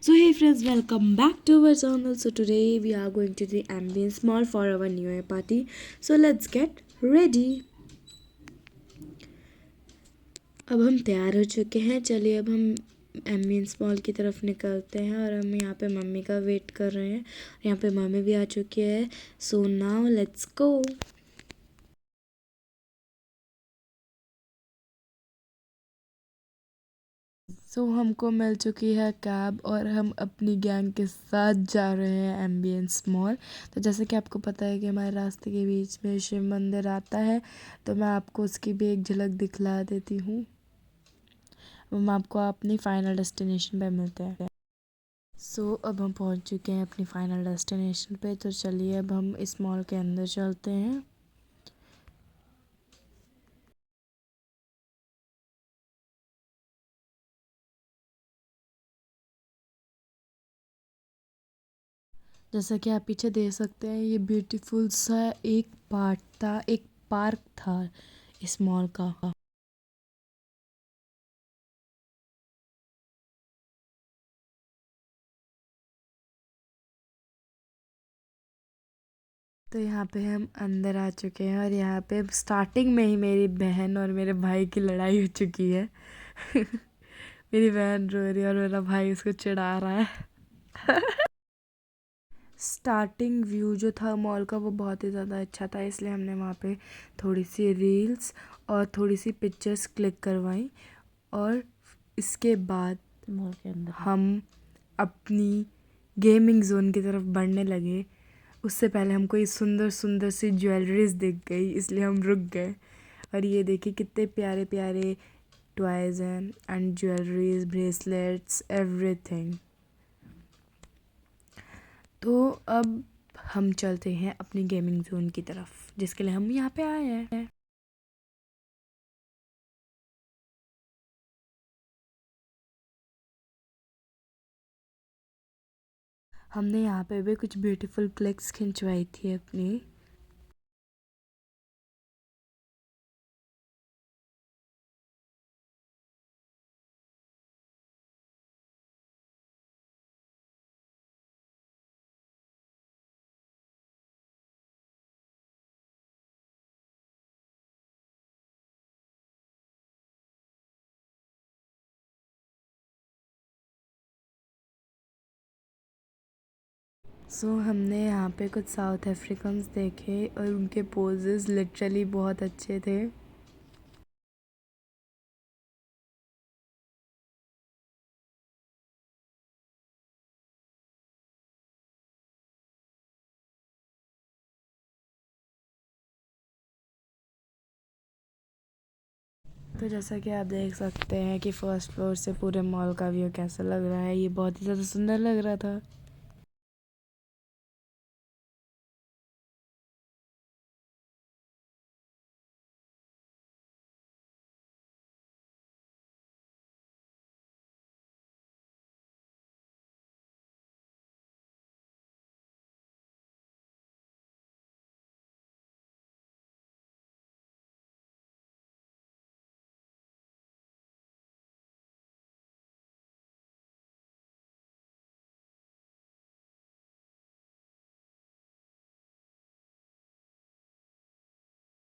So hey friends, welcome back to our channel. So today we are going to the ambience mall for our new year party. So let's get ready. अब हम तैयार हो चुके हैं। चलिए अब हम एम्बियंस मॉल की तरफ निकलते हैं और हम यहाँ पे मम्मी का वेट कर रहे हैं। यहाँ पे मम्मी भी आ चुकी है। So now let's go. हमको मिल चुकी है कैब और हम अपनी गैंग के साथ जा रहे हैं एम्बियंस मॉल। तो जैसे कि आपको पता है कि हमारे रास्ते के बीच में शिव मंदिर आता है, तो मैं आपको उसकी भी एक झलक दिखला देती हूँ। हम आपको अपनी फ़ाइनल डेस्टिनेशन पे मिलते हैं। अब हम पहुँच चुके हैं अपनी फ़ाइनल डेस्टिनेशन पे। तो चलिए अब हम इस मॉल के अंदर चलते हैं। जैसा कि आप पीछे देख सकते हैं, ये ब्यूटीफुल सा एक पार्क था इस मॉल का। तो यहाँ पे हम अंदर आ चुके हैं और यहाँ पे स्टार्टिंग में ही मेरी बहन और मेरे भाई की लड़ाई हो चुकी है। मेरी बहन रो रही है और मेरा भाई उसको चिढ़ा रहा है। स्टार्टिंग व्यू जो था मॉल का वो बहुत ही ज़्यादा अच्छा था, इसलिए हमने वहाँ पे थोड़ी सी रील्स और थोड़ी सी पिक्चर्स क्लिक करवाई और इसके बाद मॉल के अंदर हम अपनी गेमिंग जोन की तरफ बढ़ने लगे। उससे पहले हमको ये सुंदर सुंदर सी ज्वेलरीज दिख गई, इसलिए हम रुक गए। और ये देखिए कितने प्यारे प्यारे टॉयज़ हैं एंड ज्वेलरीज, ब्रेसलेट्स, एवरीथिंग। तो अब हम चलते हैं अपनी गेमिंग जोन की तरफ, जिसके लिए हम यहाँ पे आए हैं। हमने यहाँ पे भी कुछ ब्यूटीफुल क्लिक्स खिंचवाई थी अपनी। हमने यहाँ पे कुछ साउथ अफ्रीकन्स देखे और उनके पोजेस लिटरली बहुत अच्छे थे। तो जैसा कि आप देख सकते हैं कि फर्स्ट फ्लोर से पूरे मॉल का व्यू कैसा लग रहा है, ये बहुत ही ज़्यादा सुंदर लग रहा था।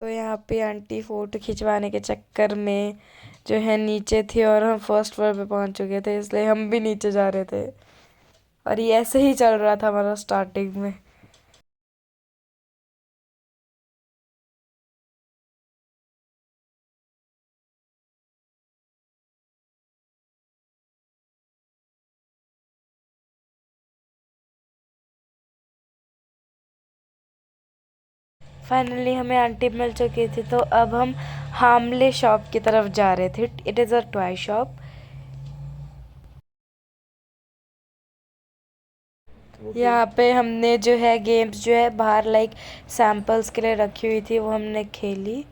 तो यहाँ पे आंटी फ़ोटो खिंचवाने के चक्कर में जो है नीचे थी और हम फर्स्ट फ्लोर पे पहुँच चुके थे, इसलिए हम भी नीचे जा रहे थे। और ये ऐसे ही चल रहा था हमारा स्टार्टिंग में। फाइनली हमें आंटी मिल चुकी थी, तो अब हम हामले शॉप की तरफ जा रहे थे। It is a toy shop. यहाँ पे हमने जो है गेम्स जो है बाहर लाइक सैम्पल्स के लिए रखी हुई थी, वो हमने खेली।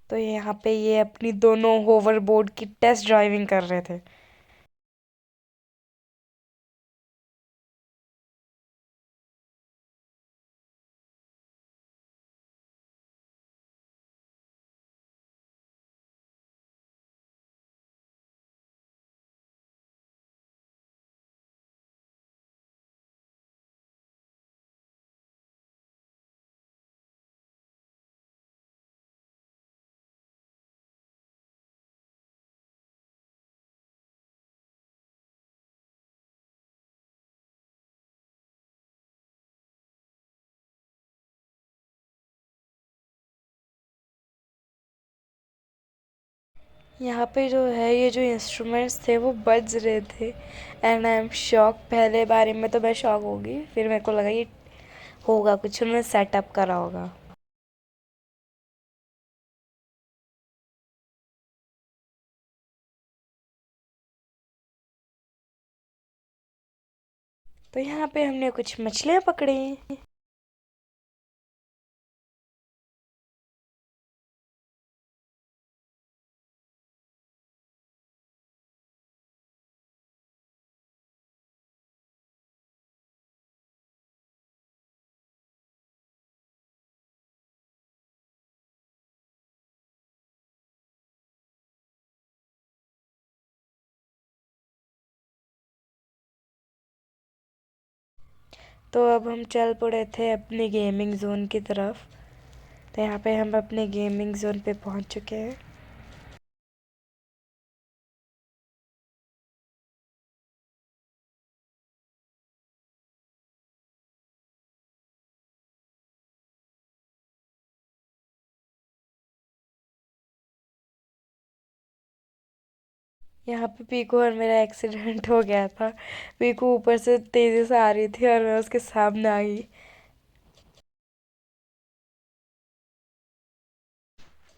तो यहाँ पे ये अपनी दोनों होवर बोर्ड की टेस्ट ड्राइविंग कर रहे थे। यहाँ पे जो है ये जो इंस्ट्रूमेंट्स थे वो बज रहे थे एंड आई एम शॉक। पहले बारे में तो मैं शॉक होगी, फिर मेरे को लगा ये होगा कुछ उन्होंने सेटअप करा होगा। तो यहाँ पे हमने कुछ मछलियाँ पकड़ी। तो अब हम चल पड़े थे अपनी गेमिंग जोन की तरफ। तो यहाँ पे हम अपने गेमिंग जोन पे पहुँच चुके हैं। यहाँ पे पीकू और मेरा एक्सीडेंट हो गया था। पीकू ऊपर से तेजी से आ रही थी और मैं उसके सामने आ गई।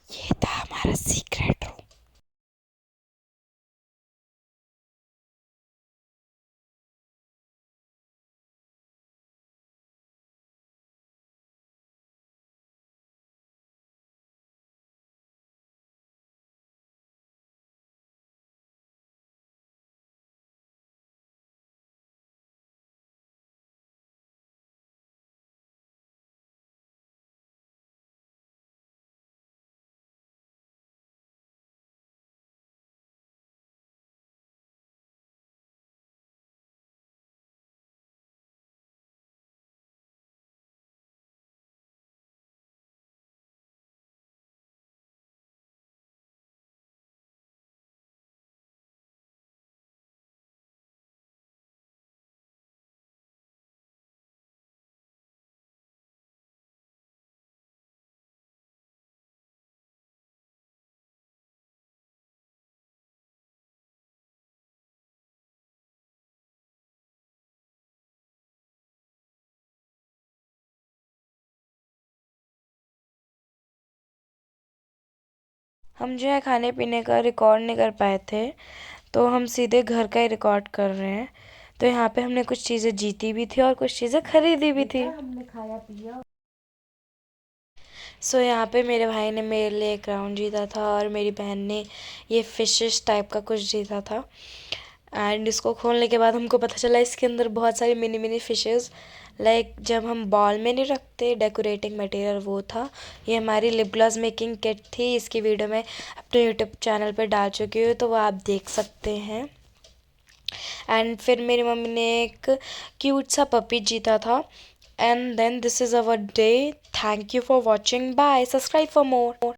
ये था हमारा सीक्रेट रूम। हम जो है खाने पीने का रिकॉर्ड नहीं कर पाए थे, तो हम सीधे घर का ही रिकॉर्ड कर रहे हैं। तो यहाँ पे हमने कुछ चीज़ें जीती भी थी और कुछ चीज़ें खरीदी भी थी। हमने खाया पिया। सो यहाँ पे मेरे भाई ने मेरे लिए एक राउंड जीता था और मेरी बहन ने ये फिशेस टाइप का कुछ जीता था। एंड इसको खोलने के बाद हमको पता चला इसके अंदर बहुत सारी मिनी मिनी फिशेस, लाइक जब हम बॉल में नहीं रखते डेकोरेटिंग मटेरियल वो था। ये हमारी लिप ग्लॉस मेकिंग किट थी। इसकी वीडियो मैं अपने यूट्यूब चैनल पर डाल चुकी हूँ, तो वो आप देख सकते हैं। एंड फिर मेरी मम्मी ने एक क्यूट सा पपी जीता था। And then this is our day. Thank you for watching. Bye. Subscribe for more.